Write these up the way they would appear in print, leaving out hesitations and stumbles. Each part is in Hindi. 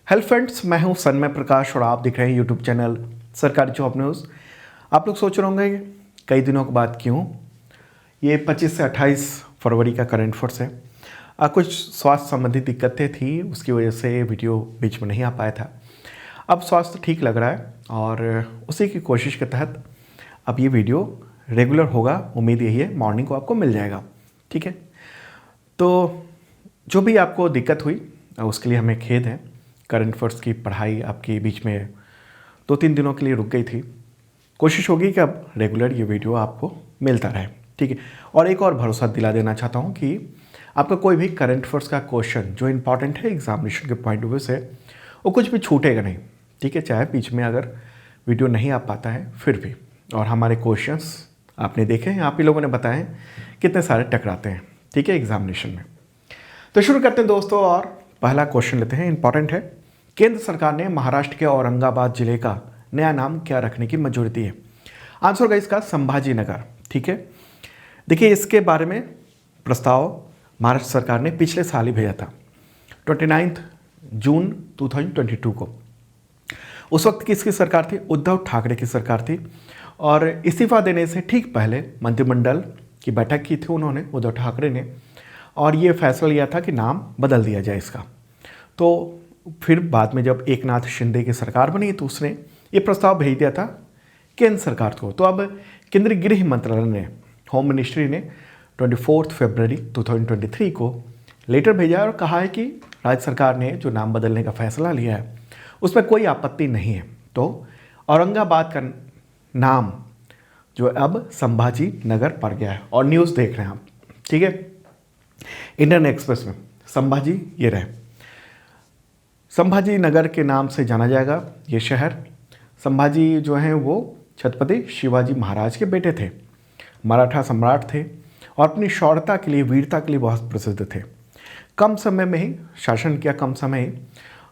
हेलो फ्रेंड्स, मैं हूं सन्मय प्रकाश और आप देख रहे हैं यूट्यूब चैनल सरकारी जॉब न्यूज़। आप लोग सोच रहे होंगे कई दिनों के बाद क्यों ये 25 से 28 फरवरी का करंट अफेयर्स है। कुछ स्वास्थ्य संबंधी दिक्कतें थी, उसकी वजह से वीडियो बीच में नहीं आ पाया था। अब स्वास्थ्य ठीक लग रहा है और उसी की कोशिश के तहत अब ये वीडियो रेगुलर होगा। उम्मीद यही है मॉर्निंग को आपको मिल जाएगा। ठीक है, तो जो भी आपको दिक्कत हुई उसके लिए हमें खेद है। करंट अफेयर्स की पढ़ाई आपकी बीच में 2-3 दिनों के लिए रुक गई थी। कोशिश होगी कि अब रेगुलर ये वीडियो आपको मिलता रहे। ठीक है, और एक और भरोसा दिला देना चाहता हूँ कि आपका कोई भी करंट अफेयर्स का क्वेश्चन जो इंपॉर्टेंट है एग्जामिनेशन के पॉइंट ऑफ व्यू से, वो कुछ भी छूटेगा नहीं। ठीक है, चाहे बीच में अगर वीडियो नहीं आ पाता है फिर भी। और हमारे क्वेश्चंस आपने देखे हैं, आप ही लोगों ने बताए कितने सारे टकराते हैं। ठीक है, एग्जामिनेशन में। तो शुरू करते हैं दोस्तों, और पहला क्वेश्चन लेते हैं, इंपॉर्टेंट है। केंद्र सरकार ने महाराष्ट्र के औरंगाबाद जिले का नया नाम क्या रखने की मंजूरी दी है? आंसर होगा इसका संभाजी नगर। ठीक है, देखिए इसके बारे में प्रस्ताव महाराष्ट्र सरकार ने पिछले साल ही भेजा था, 29 जून 2022 को। उस वक्त किसकी सरकार थी? उद्धव ठाकरे की सरकार थी। और इस्तीफा देने से ठीक पहले मंत्रिमंडल की बैठक की थी उन्होंने, उद्धव ठाकरे ने, और ये फैसला लिया था कि नाम बदल दिया जाए इसका। तो फिर बाद में जब एकनाथ शिंदे की सरकार बनी तो उसने ये प्रस्ताव भेज दिया था केंद्र सरकार को। तो अब केंद्रीय गृह मंत्रालय ने, होम मिनिस्ट्री ने 24 फरवरी 2023 को लेटर भेजा और कहा है कि राज्य सरकार ने जो नाम बदलने का फैसला लिया है उसमें कोई आपत्ति नहीं है। तो औरंगाबाद का नाम जो अब संभाजी नगर पड़ गया है। और न्यूज़ देख रहे हैं आप, ठीक है, इंडियन एक्सप्रेस में संभाजी ये रहे, संभाजी नगर के नाम से जाना जाएगा ये शहर। संभाजी जो हैं वो छत्रपति शिवाजी महाराज के बेटे थे, मराठा सम्राट थे और अपनी शौर्यता के लिए, वीरता के लिए बहुत प्रसिद्ध थे। कम समय में ही शासन किया, कम समय ही,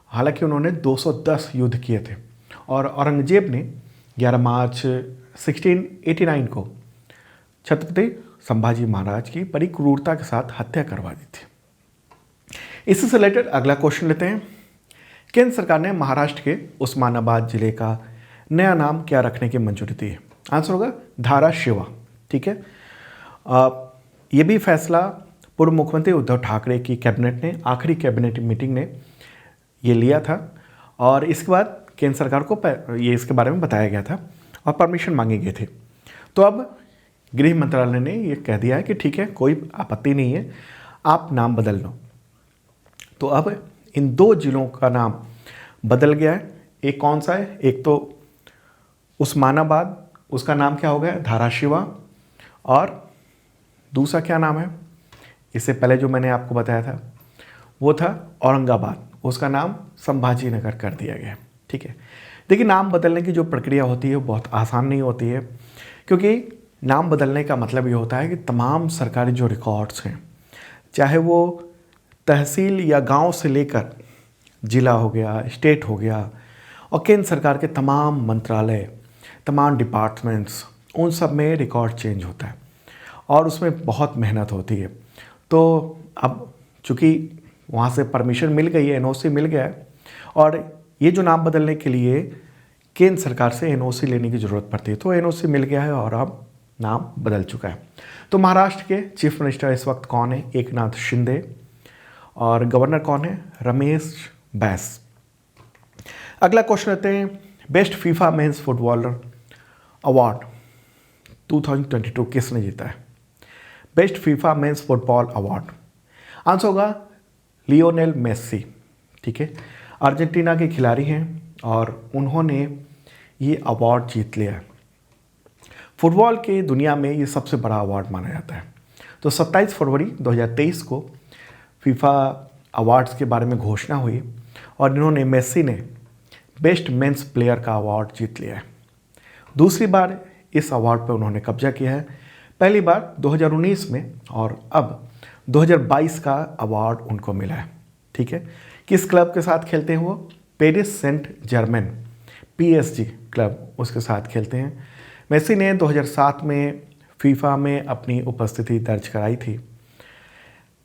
हालांकि उन्होंने 210 युद्ध किए थे। और औरंगजेब ने 11 मार्च 1689 को छत्रपति संभाजी महाराज की बड़ी क्रूरता के साथ हत्या करवा दी थी। इसी से रिलेटेड अगला क्वेश्चन लेते हैं। केंद्र सरकार ने महाराष्ट्र के उस्मानाबाद जिले का नया नाम क्या रखने की मंजूरी दी है? आंसर होगा धाराशिवा। ठीक है, ये भी फैसला पूर्व मुख्यमंत्री उद्धव ठाकरे की कैबिनेट ने, आखिरी कैबिनेट मीटिंग ने ये लिया था। और इसके बाद केंद्र सरकार को ये इसके बारे में बताया गया था और परमिशन मांगी गई थी। तो अब गृह मंत्रालय ने ये कह दिया है कि ठीक है, कोई आपत्ति नहीं है, आप नाम बदल लो। तो अब इन 2 जिलों का नाम बदल गया है। एक कौन सा है? एक तो उस्मानाबाद, उसका नाम क्या हो गया? धाराशिवा। और दूसरा क्या नाम है? इससे पहले जो मैंने आपको बताया था वो था औरंगाबाद, उसका नाम संभाजी नगर कर दिया गया। ठीक है, देखिए नाम बदलने की जो प्रक्रिया होती है वो बहुत आसान नहीं होती है, क्योंकि नाम बदलने का मतलब ये होता है कि तमाम सरकारी जो रिकॉर्ड्स हैं, चाहे वो तहसील या गांव से लेकर जिला हो गया, स्टेट हो गया, और केंद्र सरकार के तमाम मंत्रालय, तमाम डिपार्टमेंट्स, उन सब में रिकॉर्ड चेंज होता है और उसमें बहुत मेहनत होती है। तो अब चूँकि वहाँ से परमिशन मिल गई है, एनओसी मिल गया है, और ये जो नाम बदलने के लिए केंद्र सरकार से एनओसी लेने की ज़रूरत पड़ती है, तो एनओसी मिल गया है और अब नाम बदल चुका है। तो महाराष्ट्र के चीफ मिनिस्टर इस वक्त कौन है? एकनाथ शिंदे। और गवर्नर कौन है? रमेश बैस। अगला क्वेश्चन लेते हैं। Best FIFA mains footballer award 2022 किसने जीता है? Best FIFA mains football award, answer होगा लियोनेल मेसी। ठीक है, अर्जेंटीना के खिलाड़ी हैं और उन्होंने ये अवार्ड जीत लिया है। फुटबॉल की दुनिया में ये सबसे बड़ा अवार्ड माना जाता है। तो 27 फरवरी 2023 को फीफा अवार्ड्स के बारे में घोषणा हुई और इन्होंने, मेसी ने बेस्ट मेंस प्लेयर का अवार्ड जीत लिया है। दूसरी बार इस अवार्ड पर उन्होंने कब्जा किया है। पहली बार 2019 में और अब 2022 का अवार्ड उनको मिला है। ठीक है, किस क्लब के साथ खेलते हैं वो? Paris Saint Germain, PSG club, उसके साथ खेलते हैं। मेसी ने 2007 में फीफा में अपनी उपस्थिति दर्ज कराई थी।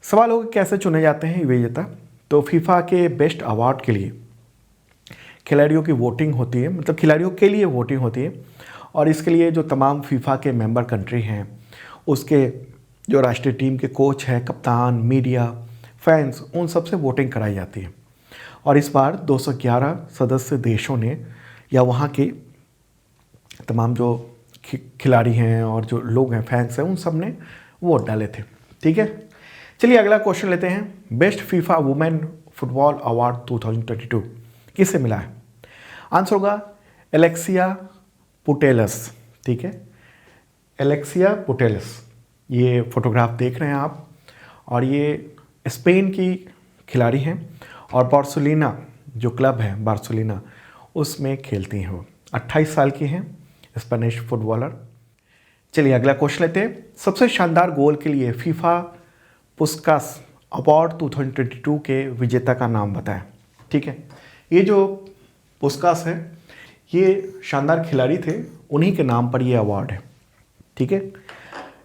सवाल होगा कैसे चुने जाते हैं विजेता? तो फीफा के बेस्ट अवार्ड के लिए खिलाड़ियों की वोटिंग होती है, मतलब खिलाड़ियों के लिए वोटिंग होती है, और इसके लिए जो तमाम फीफा के मेंबर कंट्री हैं, उसके जो राष्ट्रीय टीम के कोच हैं, कप्तान, मीडिया, फैंस, उन सब से वोटिंग कराई जाती है। और इस बार 211 सदस्य देशों ने या वहाँ के तमाम जो खिलाड़ी हैं और जो लोग हैं, फैंस हैं, उन सब ने वोट डाले थे। ठीक है, चलिए अगला क्वेश्चन लेते हैं। Best FIFA women football award 2022 किसे मिला है? आंसर होगा एलेक्सिया पुटेलस। ठीक है, एलेक्सिया पुटेलस, ये फोटोग्राफ देख रहे हैं आप, और ये स्पेन की खिलाड़ी हैं और बार्सिलोना जो क्लब है बार्सिलोना, उसमें खेलती हैं वो। 28 साल की हैं, स्पेनिश फुटबॉलर। चलिए अगला क्वेश्चन लेते हैं। सबसे शानदार गोल के लिए फीफा पुस्कास अवार्ड 2022 के विजेता का नाम बताएं। ठीक है, ये जो पुस्कास है, ये शानदार खिलाड़ी थे, उन्हीं के नाम पर ये अवार्ड है। ठीक है,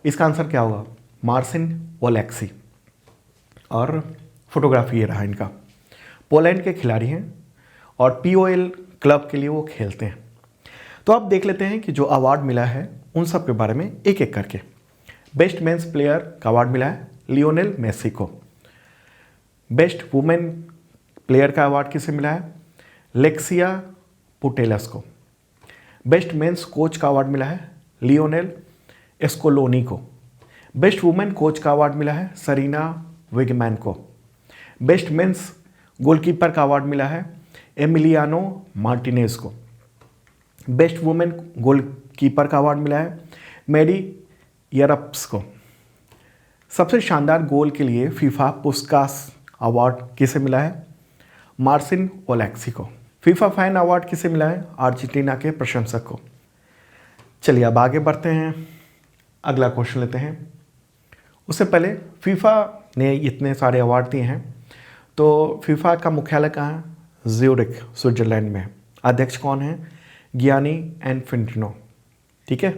इसका आंसर क्या होगा? Margin Oleksii. और फोटोग्राफी ये रहा इनका। पोलैंड के खिलाड़ी हैं और POL क्लब के लिए वो खेलते हैं। तो अब देख लेते हैं कि जो अवार्ड मिला है उन सब के बारे में एक एक करके। बेस्ट मेंस प्लेयर का अवार्ड मिला है लियोनेल मेसी को। बेस्ट वुमेन प्लेयर का अवार्ड किसे मिला है? लेक्सिया पुटेलस को। बेस्ट मेंस कोच का अवार्ड मिला है लियोनेल एस्कोलोनी को। बेस्ट वुमेन कोच का अवार्ड मिला है सरीना विगमैन को। बेस्ट मेंस गोलकीपर का अवार्ड मिला है एमिलियानो मार्टिनेज को। बेस्ट वुमेन गोलकीपर का अवार्ड मिला है मेरी यरप्स को। सबसे शानदार गोल के लिए फीफा पुस्कास अवार्ड किसे मिला है? मार्सिन ओलेक्सी को। फीफा फैन अवार्ड किसे मिला है? अर्जेंटीना के प्रशंसक को। चलिए अब आगे बढ़ते हैं, अगला क्वेश्चन लेते हैं। उससे पहले फीफा ने इतने सारे अवार्ड दिए हैं, तो फीफा का मुख्यालय कहाँ है? ज्यूरिख, स्विट्जरलैंड में। अध्यक्ष कौन है? Gianni Infantino. ठीक है,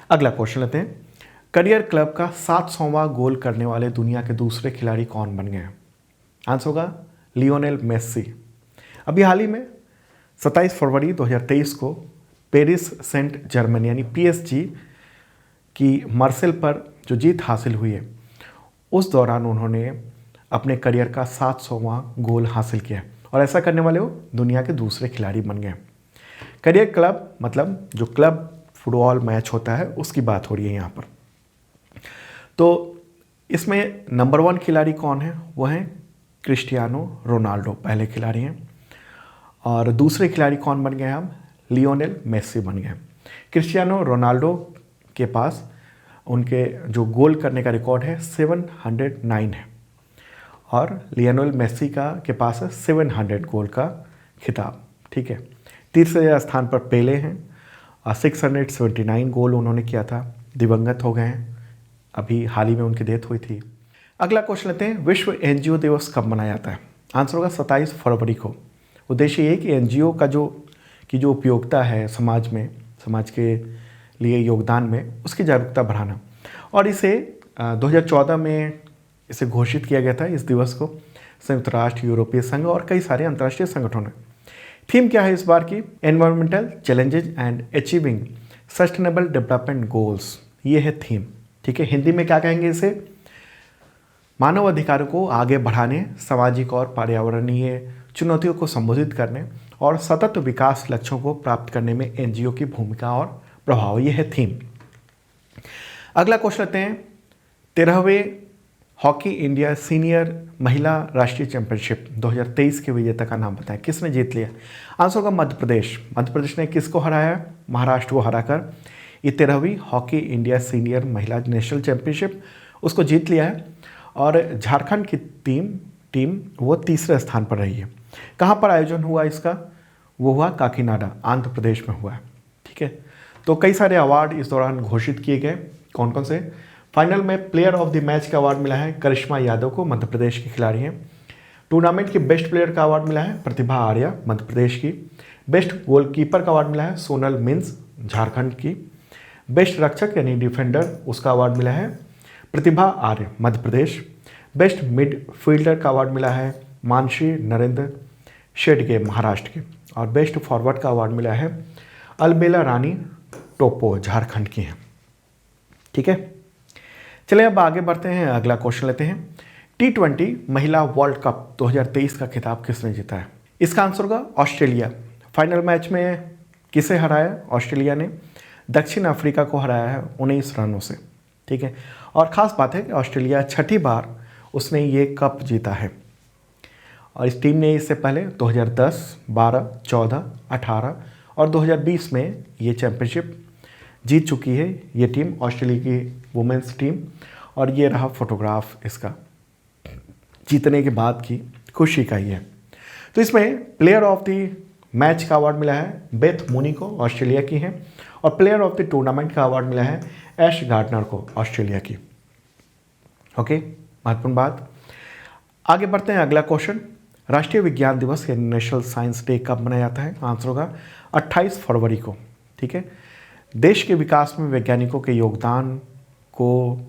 अगला क्वेश्चन लेते हैं। करियर क्लब का 700वां गोल करने वाले दुनिया के दूसरे खिलाड़ी कौन बन गए हैं? आंसर होगा लियोनेल मेसी। अभी हाल ही में 27 फरवरी 2023 को पेरिस सेंट जर्मन यानी PSG की मार्सेल पर जो जीत हासिल हुई है, उस दौरान उन्होंने अपने करियर का 700वां गोल हासिल किया, और ऐसा करने वाले वो दुनिया के दूसरे खिलाड़ी बन गए। करियर क्लब मतलब जो क्लब फुटबॉल मैच होता है उसकी बात हो रही है यहाँ पर। तो इसमें नंबर 1 खिलाड़ी कौन है? वो हैं क्रिस्टियानो रोनाल्डो, पहले खिलाड़ी हैं। और दूसरे खिलाड़ी कौन बन गए? हम लियोनेल मेसी बन गए। क्रिस्टियानो रोनाल्डो के पास उनके जो गोल करने का रिकॉर्ड है 709 है, और लियोनेल मेसी के पास है 700 गोल का खिताब। ठीक है, तीसरे स्थान पर पेले हैं, 679 गोल उन्होंने किया था, दिवंगत हो गए हैं, अभी हाल ही में उनकी डेथ हुई थी। अगला क्वेश्चन लेते हैं। विश्व NGO दिवस कब मनाया जाता है? आंसर होगा 27 फरवरी को। उद्देश्य ये है कि NGO का जो उपयोगिता है समाज में, समाज के लिए योगदान में, उसकी जागरूकता बढ़ाना। और इसे 2014 में इसे घोषित किया गया था, इस दिवस को, संयुक्त राष्ट्र, यूरोपीय संघ और कई सारे अंतर्राष्ट्रीय संगठनों ने। थीम क्या है इस बार की? Environmental challenges and achieving sustainable development goals, ये है थीम। ठीक है, हिंदी में क्या कहेंगे इसे? मानव अधिकारों को आगे बढ़ाने, सामाजिक और पर्यावरणीय चुनौतियों को संबोधित करने और सतत विकास लक्ष्यों को प्राप्त करने में NGO की भूमिका और प्रभाव, ये है थीम। अगला क्वेश्चन लेते हैं। 13वें हॉकी इंडिया सीनियर महिला राष्ट्रीय चैंपियनशिप 2023 के विजेता का नाम बताएं, किसने जीत लिया? आंसर होगा मध्य प्रदेश। मध्य प्रदेश ने किसको हराया? महाराष्ट्र को हराकर ये 13वीं हॉकी इंडिया सीनियर महिला नेशनल चैंपियनशिप उसको जीत लिया है। और झारखंड की टीम वो तीसरे स्थान पर रही है। कहाँ पर आयोजन हुआ इसका? वो हुआ काकीनाडा, आंध्र प्रदेश में हुआ है। ठीक है, तो कई सारे अवार्ड इस दौरान घोषित किए गए। कौन कौन से? फाइनल में प्लेयर ऑफ द मैच का अवार्ड मिला है करिश्मा यादव को, मध्य प्रदेश की खिलाड़ी हैं। टूर्नामेंट की बेस्ट प्लेयर का अवार्ड मिला है प्रतिभा आर्या, मध्य प्रदेश की। बेस्ट गोलकीपर का अवार्ड मिला है सोनल मिन्स, झारखंड की। बेस्ट रक्षक यानी डिफेंडर, उसका अवार्ड मिला है प्रतिभा आर्य, मध्य प्रदेश। बेस्ट मिडफील्डर का अवार्ड मिला है मानसी नरेंद्र शेडगे, महाराष्ट्र के। और बेस्ट फॉरवर्ड का अवार्ड मिला है अलबेला रानी टोप्पो, झारखंड की हैं। ठीक है, चलिए अब आगे बढ़ते हैं, अगला क्वेश्चन लेते हैं। T20 महिला वर्ल्ड कप 2023 का खिताब किसने जीता है? इसका आंसर होगा ऑस्ट्रेलिया। फाइनल मैच में किसे हराया? ऑस्ट्रेलिया ने दक्षिण अफ्रीका को हराया है 19 रनों से। ठीक है, और ख़ास बात है कि ऑस्ट्रेलिया छठी बार उसने ये कप जीता है, और इस टीम ने इससे पहले 2010, 12, 14, 18 और 2020 में ये चैम्पियनशिप जीत चुकी है ये टीम, ऑस्ट्रेलिया की वुमेंस टीम। और ये रहा फोटोग्राफ इसका जीतने के बाद की खुशी का ही है। तो इसमें प्लेयर ऑफ द मैच का अवार्ड मिला है बेथ मूनी को, ऑस्ट्रेलिया की हैं, और प्लेयर ऑफ द टूर्नामेंट का अवार्ड मिला है ऐश गार्डनर को, ऑस्ट्रेलिया की। ओके, महत्वपूर्ण बात। आगे बढ़ते हैं, अगला क्वेश्चन। राष्ट्रीय विज्ञान दिवस या नेशनल साइंस डे कब मनाया जाता है? आंसर होगा 28 फरवरी को। ठीक है, देश के विकास में वैज्ञानिकों के योगदान को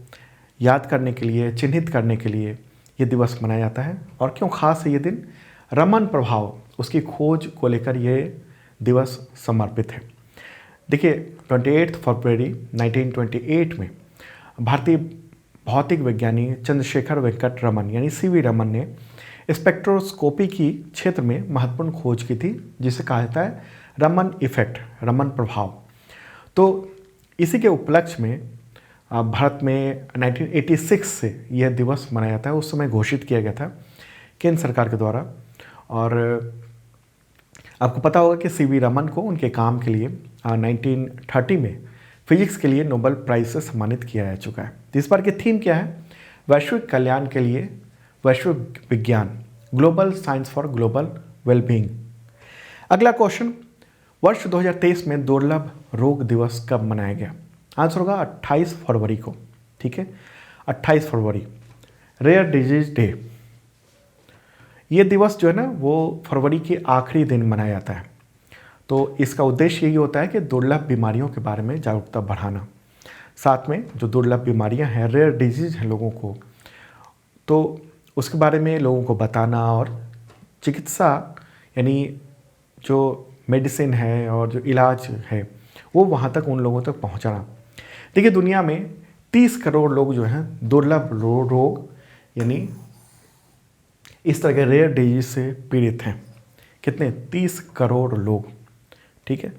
याद करने के लिए, चिन्हित करने के लिए ये दिवस मनाया जाता है। और क्यों खास है ये दिन? रमन प्रभाव, उसकी खोज को लेकर ये दिवस समर्पित है। देखिए 28 फरवरी 1928 में भारतीय भौतिक वैज्ञानिक चंद्रशेखर वेंकट रमन यानी सीवी रमन ने स्पेक्ट्रोस्कोपी की क्षेत्र में महत्वपूर्ण खोज की थी, जिसे कहा जाता है रमन इफेक्ट, रमन प्रभाव। तो इसी के उपलक्ष्य में भारत में 1986 से यह दिवस मनाया जाता है। उस समय घोषित किया गया था केंद्र सरकार के द्वारा। और आपको पता होगा कि सीवी रमन को उनके काम के लिए 1930 में फिजिक्स के लिए नोबेल प्राइज से सम्मानित किया जा चुका है। तो इस बार की थीम क्या है? वैश्विक कल्याण के लिए वैश्विक विज्ञान, global science for global wellbeing. अगला क्वेश्चन, वर्ष 2023 में दुर्लभ रोग दिवस कब मनाया गया? आंसर होगा 28 फरवरी को। ठीक है, 28 फरवरी, रेयर डिजीज डे। ये दिवस जो है ना वो फरवरी के आखिरी दिन मनाया जाता है। तो इसका उद्देश्य यही होता है कि दुर्लभ बीमारियों के बारे में जागरूकता बढ़ाना, साथ में जो दुर्लभ बीमारियां हैं, रेयर डिजीज हैं लोगों को, तो उसके बारे में लोगों को बताना और चिकित्सा यानी जो मेडिसिन है और जो इलाज है वो वहाँ तक उन लोगों तक पहुँचाना। देखिए दुनिया में 30 करोड़ लोग जो हैं दुर्लभ रोग यानी इस तरह के रेयर डिजीज से पीड़ित हैं। कितने? 30 करोड़ लोग। ठीक है,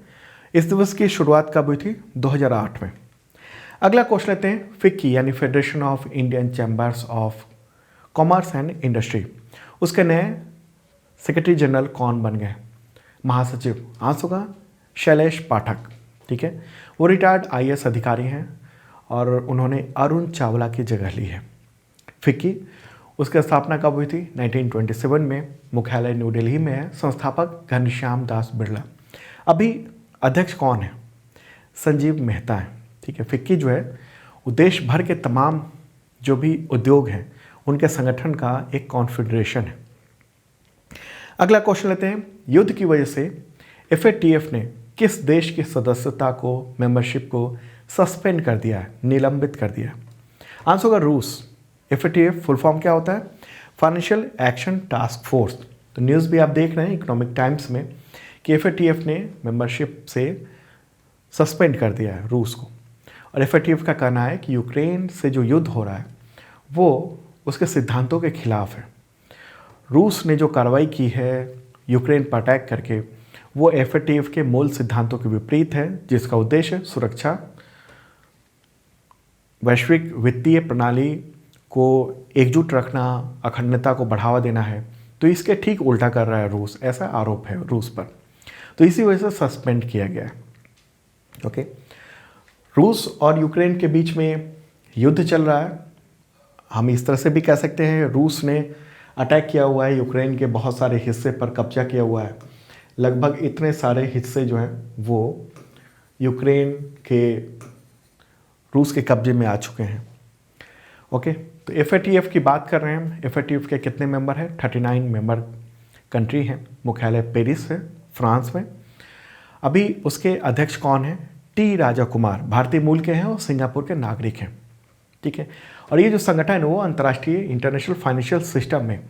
इस दिवस की शुरुआत कब हुई थी? 2008 में। अगला क्वेश्चन लेते हैं, फिक्की यानी federation of Indian chambers of commerce and industry, उसके नए सेक्रेटरी जनरल कौन बन गए? महासचिव। आंसर होगा शैलेश पाठक। ठीक है, वो रिटायर्ड IAS अधिकारी हैं और उन्होंने अरुण चावला की जगह ली है। फिक्की, उसकी स्थापना कब हुई थी? 1927 में। मुख्यालय न्यू दिल्ली में है। संस्थापक घनश्याम दास बिरला। अभी अध्यक्ष कौन है? संजीव मेहता है। ठीक है, फिक्की जो है वो देश भर के तमाम जो भी उद्योग हैं उनके संगठन का एक कॉन्फेडरेशन है। अगला क्वेश्चन लेते हैं, युद्ध की वजह से FATF ने किस देश की सदस्यता को, मेंबरशिप को सस्पेंड कर दिया है, निलंबित कर दिया? आंसर होगा रूस। FATF फुल फॉर्म क्या होता है? Financial action task force. तो न्यूज़ भी आप देख रहे हैं इकोनॉमिक टाइम्स में कि FATF ने मेंबरशिप से सस्पेंड कर दिया है रूस को। और FATF का कहना है कि यूक्रेन से जो युद्ध हो रहा है वो उसके सिद्धांतों के खिलाफ है। रूस ने जो कार्रवाई की है यूक्रेन पर अटैक करके वो FATF के मूल सिद्धांतों के विपरीत है, जिसका उद्देश्य सुरक्षा, वैश्विक वित्तीय प्रणाली को एकजुट रखना, अखंडता को बढ़ावा देना है। तो इसके ठीक उल्टा कर रहा है रूस, ऐसा आरोप है रूस पर। तो इसी वजह से सस्पेंड किया गया है। ओके, रूस और यूक्रेन के बीच में युद्ध चल रहा है। हम इस तरह से भी कह सकते हैं रूस ने अटैक किया हुआ है, यूक्रेन के बहुत सारे हिस्से पर कब्जा किया हुआ है। लगभग इतने सारे हिस्से जो हैं वो यूक्रेन के रूस के कब्जे में आ चुके हैं। ओके, तो FATF की बात कर रहे हैं। FATF के कितने मेंबर हैं? 39 मेंबर कंट्री हैं। मुख्यालय पेरिस है, फ्रांस में। अभी उसके अध्यक्ष कौन हैं? T राजा कुमार, भारतीय मूल के हैं और सिंगापुर के नागरिक हैं। ठीक है, और ये जो संगठन है वो अंतर्राष्ट्रीय इंटरनेशनल फाइनेंशियल सिस्टम में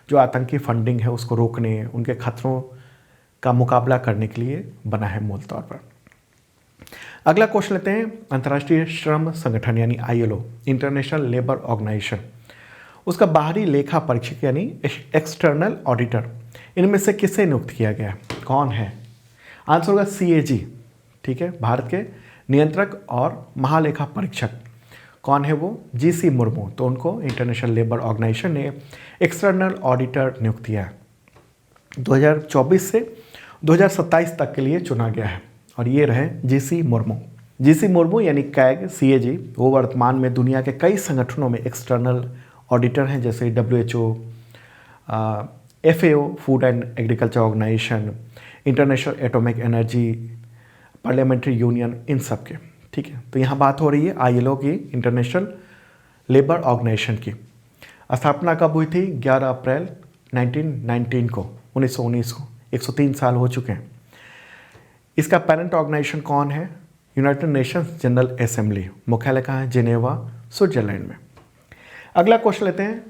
जो आतंकी फंडिंग है उसको रोकने, उनके खतरों का मुकाबला करने के लिए बना है मूल तौर पर। अगला क्वेश्चन लेते हैं, अंतर्राष्ट्रीय श्रम संगठन यानी ILO, इंटरनेशनल लेबर ऑर्गेनाइजेशन, उसका बाहरी लेखा परीक्षक यानी एक्सटर्नल ऑडिटर, इनमें से किसे नियुक्त किया गया, कौन है? आंसर होगा CAG, ठीक है, भारत के नियंत्रक और महालेखा परीक्षक। कौन है वो? GC मुर्मू। तो उनको इंटरनेशनल लेबर ऑर्गेनाइजेशन ने एक्सटर्नल ऑडिटर नियुक्त किया है। 2024 से 2027 तक के लिए चुना गया है और ये रहे GC मुर्मू। GC मुर्मू यानी CAG, वो वर्तमान में दुनिया के कई संगठनों में एक्सटर्नल ऑडिटर हैं, जैसे WHO, FAO, food and agriculture organisation, international atomic energy, parliamentary union, इन सब के, ठीक है। तो यहाँ बात हो रही है ILO की, इंटरनेशनल लेबर ऑर्गेनाइजेशन की। स्थापना कब हुई थी? 11 अप्रैल 1919 को, 1919 को, 103 साल हो चुके हैं। इसका पेरेंट ऑर्गेनाइजेशन कौन है? United Nations general assembly. मुख्यालय कहाँ है? जिनेवा, स्विट्जरलैंड में। अगला क्वेश्चन लेते हैं,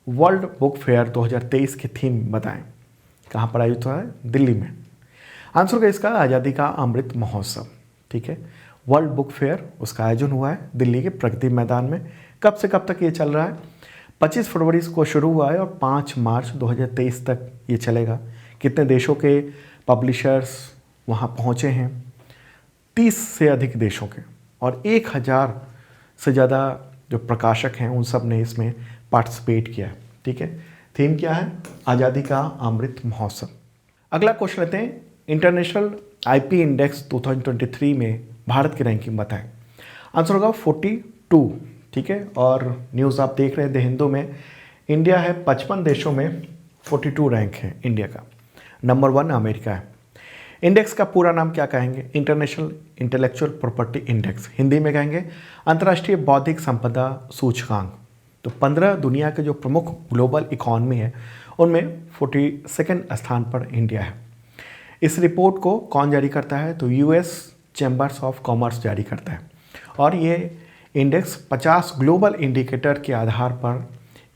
वर्ल्ड बुक फेयर 2023 की थीम बताएं। कहाँ पर आयोजित हुआ है? दिल्ली में। आंसर का इसका आज़ादी का अमृत महोत्सव, ठीक है। वर्ल्ड बुक फेयर, उसका आयोजन हुआ है दिल्ली के प्रगति मैदान में। कब से कब तक ये चल रहा है? 25 फरवरी को शुरू हुआ है और 5 मार्च 2023 तक ये चलेगा। कितने देशों के पब्लिशर्स वहाँ पहुँचे हैं? 30 से अधिक देशों के, और 1000 से ज़्यादा जो प्रकाशक हैं उन सब ने इसमें पार्टिसिपेट किया है, ठीक है। थीम क्या है? आज़ादी का अमृत महोत्सव। अगला क्वेश्चन लेते हैं, इंटरनेशनल IP इंडेक्स 2023 में भारत की रैंकिंग बताएं। आंसर होगा 42, ठीक है। और न्यूज़ आप देख रहे हैं द हिंदू में, इंडिया है 55 देशों में 42 रैंक है इंडिया का। नंबर 1 अमेरिका है। इंडेक्स का पूरा नाम क्या कहेंगे? International intellectual property index, Hindi में कहेंगे अंतर्राष्ट्रीय बौद्धिक संपदा सूचकांक। तो 15 दुनिया के जो प्रमुख ग्लोबल इकॉनमी है उनमें 42वें स्थान पर इंडिया है। इस रिपोर्ट को कौन जारी करता है? तो US चैम्बर्स ऑफ कॉमर्स जारी करता है। और ये इंडेक्स 50 ग्लोबल इंडिकेटर के आधार पर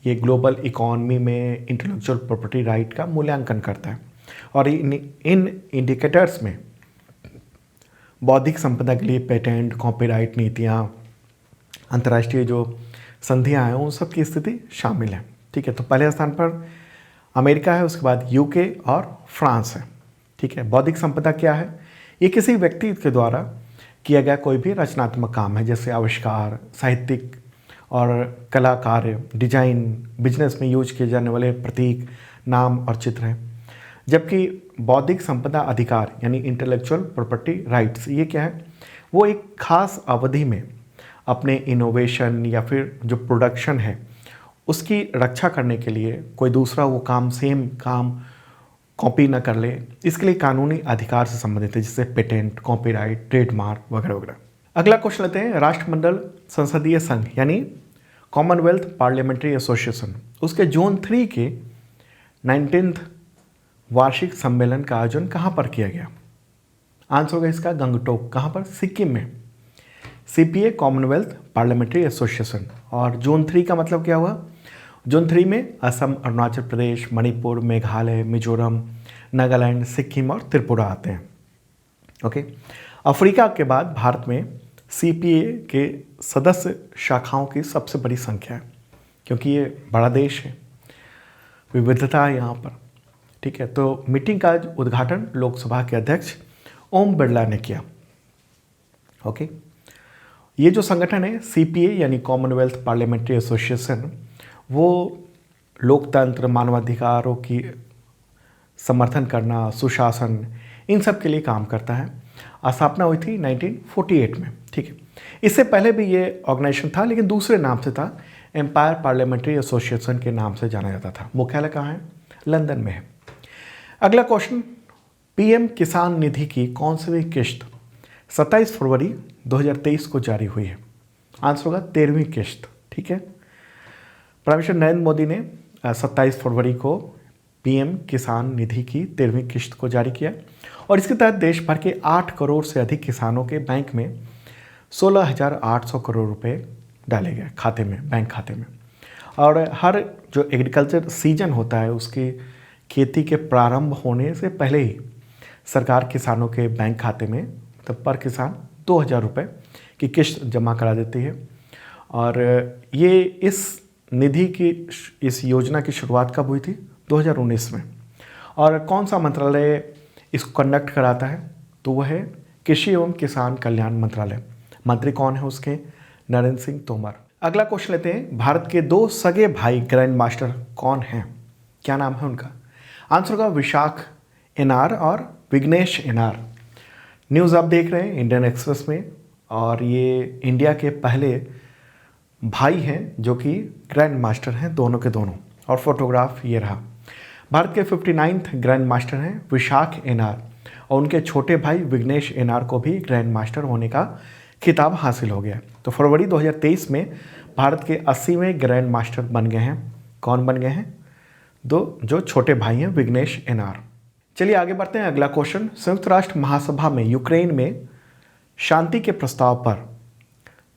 ये ग्लोबल इकॉनमी में इंटेलेक्चुअल प्रॉपर्टी राइट का मूल्यांकन करता है। और इन इंडिकेटर्स में बौद्धिक संपदा के लिए पेटेंट, कॉपीराइट नीतियाँ, अंतर्राष्ट्रीय जो संधियाँ हैं उन सब की स्थिति शामिल है, ठीक है। तो पहले स्थान पर अमेरिका है, उसके बाद UK और फ्रांस है, ठीक है। बौद्धिक संपदा क्या है? ये किसी व्यक्ति के द्वारा किया गया कोई भी रचनात्मक काम है, जैसे आविष्कार, साहित्यिक और कला कार्य, डिजाइन, बिजनेस में यूज किए जाने वाले प्रतीक, नाम और चित्र हैं। जबकि बौद्धिक संपदा अधिकार यानी इंटेलेक्चुअल प्रॉपर्टी राइट्स, ये क्या है? वो एक खास अवधि में अपने इनोवेशन या फिर जो प्रोडक्शन है उसकी रक्षा करने के लिए कोई दूसरा वो काम, सेम काम कॉपी ना कर ले, इसके लिए कानूनी अधिकार से संबंधित है, जैसे पेटेंट, कॉपीराइट, ट्रेडमार्क वगैरह वगैरह। अगला क्वेश्चन लेते हैं, राष्ट्रमंडल संसदीय संघ यानी कॉमनवेल्थ पार्लियामेंट्री एसोसिएशन, उसके जोन 3 के 19th वार्षिक सम्मेलन का आयोजन कहाँ पर किया गया? आंसर होगा इसका गंगटोक। कहाँ पर? सिक्किम में। CPA Commonwealth parliamentary association. और जोन 3 का मतलब क्या हुआ? जोन 3 में असम, अरुणाचल प्रदेश, मणिपुर, मेघालय, मिजोरम, नागालैंड, सिक्किम और त्रिपुरा आते हैं, ओके। अफ्रीका के बाद भारत में CPA के सदस्य शाखाओं की सबसे बड़ी संख्या है, क्योंकि ये बड़ा देश है, विविधता है यहाँ पर, ठीक है। तो मीटिंग का उद्घाटन लोकसभा के अध्यक्ष ओम बिरला ने किया, ओके। ये जो संगठन है CPA यानी कॉमनवेल्थ पार्लियामेंट्री एसोसिएशन, वो लोकतंत्र, मानवाधिकारों की समर्थन करना, सुशासन, इन सब के लिए काम करता है। स्थापना हुई थी 1948 में, ठीक है। इससे पहले भी ये ऑर्गेनाइजेशन था, लेकिन दूसरे नाम से था, एम्पायर पार्लियामेंट्री एसोसिएशन के नाम से जाना जाता था। मुख्यालय कहाँ है? लंदन में है। अगला क्वेश्चन, PM किसान निधि की कौन सी किश्त 27 फरवरी 2023 को जारी हुई है? आंसर होगा 13वीं किश्त, ठीक है। प्राइम मिनिस्टर नरेंद्र मोदी ने 27 फरवरी को PM किसान निधि की 13वीं किश्त को जारी किया और इसके तहत देश भर के 8 करोड़ से अधिक किसानों के बैंक में 16,800 करोड़ रुपए डाले गए खाते में, बैंक खाते में। और हर जो एग्रीकल्चर सीजन होता है उसकी खेती के प्रारंभ होने से पहले ही सरकार किसानों के बैंक खाते में मतलब पर किसान 2,000 रुपये की किश्त जमा करा देती है। और ये इस निधि की इस योजना की शुरुआत कब हुई थी? 2019 में। और कौन सा मंत्रालय इसको कंडक्ट कराता है? तो वह है कृषि एवं किसान कल्याण मंत्रालय। मंत्री कौन है उसके? नरेंद्र सिंह तोमर। अगला क्वेश्चन लेते हैं, भारत के 2 सगे भाई ग्रैंड मास्टर कौन हैं? क्या नाम है उनका? आंसर होगा विशाख एनआर और विघ्नेश एनआर। न्यूज़ आप देख रहे हैं इंडियन एक्सप्रेस में, और ये इंडिया के पहले भाई हैं जो कि ग्रैंड मास्टर हैं, दोनों के दोनों। और फोटोग्राफ ये रहा। भारत के 59th ग्रैंड मास्टर हैं विशाख एनआर, और उनके छोटे भाई विघ्नेश एनआर को भी ग्रैंड मास्टर होने का खिताब हासिल हो गया। तो फरवरी 2023 में भारत के 80वें ग्रैंड मास्टर बन गए हैं। कौन बन गए हैं? जो छोटे भाई हैं विघ्नेश एनआर। चलिए आगे बढ़ते हैं। अगला क्वेश्चन, संयुक्त राष्ट्र महासभा में यूक्रेन में शांति के प्रस्ताव पर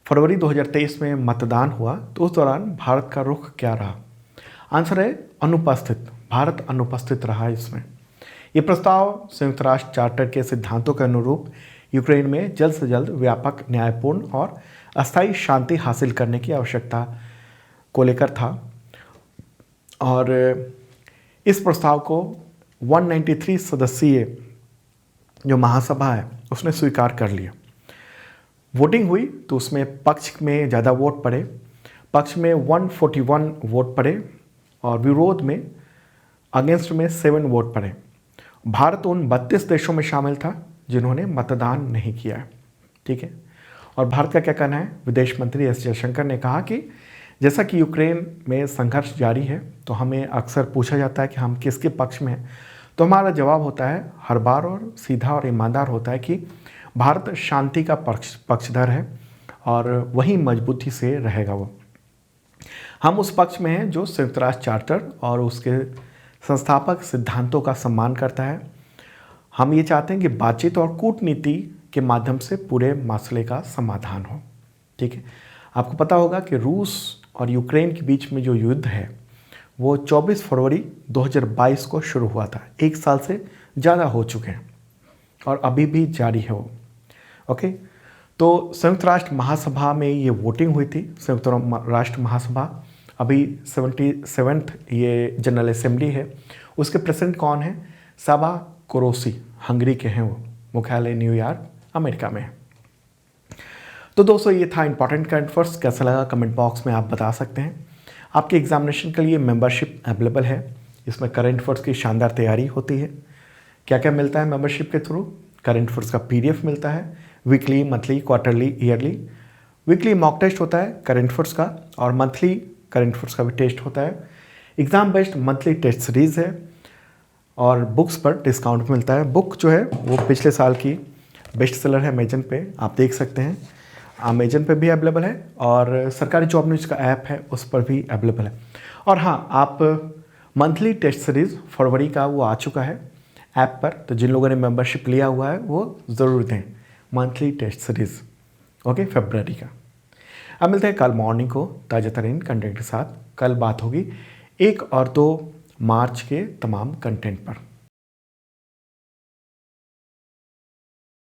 फरवरी 2023 में मतदान हुआ, तो उस दौरान भारत का रुख क्या रहा? आंसर है अनुपस्थित। भारत अनुपस्थित रहा इसमें। ये प्रस्ताव संयुक्त राष्ट्र चार्टर के सिद्धांतों के अनुरूप यूक्रेन में जल्द से जल्द व्यापक, न्यायपूर्ण और अस्थायी शांति हासिल करने की आवश्यकता को लेकर था। और इस प्रस्ताव को 193 सदस्यीय जो महासभा है उसने स्वीकार कर लिया। वोटिंग हुई तो उसमें पक्ष में ज़्यादा वोट पड़े, पक्ष में 141 वोट पड़े और विरोध में अगेंस्ट में 7 वोट पड़े। भारत उन 32 देशों में शामिल था जिन्होंने मतदान नहीं किया है। ठीक है। और भारत का क्या कहना है? विदेश मंत्री एस जयशंकर ने कहा कि जैसा कि यूक्रेन में संघर्ष जारी है, तो हमें अक्सर पूछा जाता है कि हम किसके पक्ष में हैं, तो हमारा जवाब होता है हर बार और सीधा और ईमानदार होता है कि भारत शांति का पक्षधर है और वही मजबूती से रहेगा। वो हम उस पक्ष में हैं जो संयुक्त राष्ट्र चार्टर और उसके संस्थापक सिद्धांतों का सम्मान करता है। हम ये चाहते हैं कि बातचीत और कूटनीति के माध्यम से पूरे मसले का समाधान हो। ठीक है। आपको पता होगा कि रूस और यूक्रेन के बीच में जो युद्ध है वो 24 फरवरी 2022 को शुरू हुआ था। 1 साल से ज़्यादा हो चुके हैं और अभी भी जारी है वो। ओके। तो संयुक्त राष्ट्र महासभा में ये वोटिंग हुई थी। संयुक्त राष्ट्र महासभा अभी 77th ये जनरल असेंबली है। उसके प्रेसिडेंट कौन है? साबा कोरोसी, हंगरी के हैं वो। मुख्यालय न्यूयॉर्क, अमेरिका में है। तो दोस्तों ये था इंपॉर्टेंट करंट अफेयर्स। कैसा लगा कमेंट बॉक्स में आप बता सकते हैं। आपके एग्जामिनेशन के लिए मेंबरशिप अवेलेबल है। इसमें करंट अफेयर्स की शानदार तैयारी होती है। क्या क्या मिलता है मेंबरशिप के थ्रू? करंट अफेयर्स का PDF मिलता है, weekly, monthly, quarterly, yearly. Weekly mock test होता है करंट अफेयर्स का, और मंथली करंट अफेयर्स का भी टेस्ट होता है। Exam based monthly test series है और बुक्स पर डिस्काउंट मिलता है। बुक जो है वो पिछले साल की बेस्ट सेलर है अमेजन पे, आप देख सकते हैं। अमेजन पे भी अवेलेबल है और सरकारी जॉब न्यूज़ का ऐप है उस पर भी अवेलेबल है। और हाँ, आप मंथली टेस्ट सीरीज़ फरवरी का वो आ चुका है ऐप पर, तो जिन लोगों ने मेंबरशिप लिया हुआ है वो ज़रूर दें मंथली टेस्ट सीरीज़। ओके, फरवरी का। अब मिलते हैं कल मॉर्निंग को ताज़ा तरीन कंटेंट के साथ। कल बात होगी 1 और 2 मार्च के तमाम कंटेंट पर।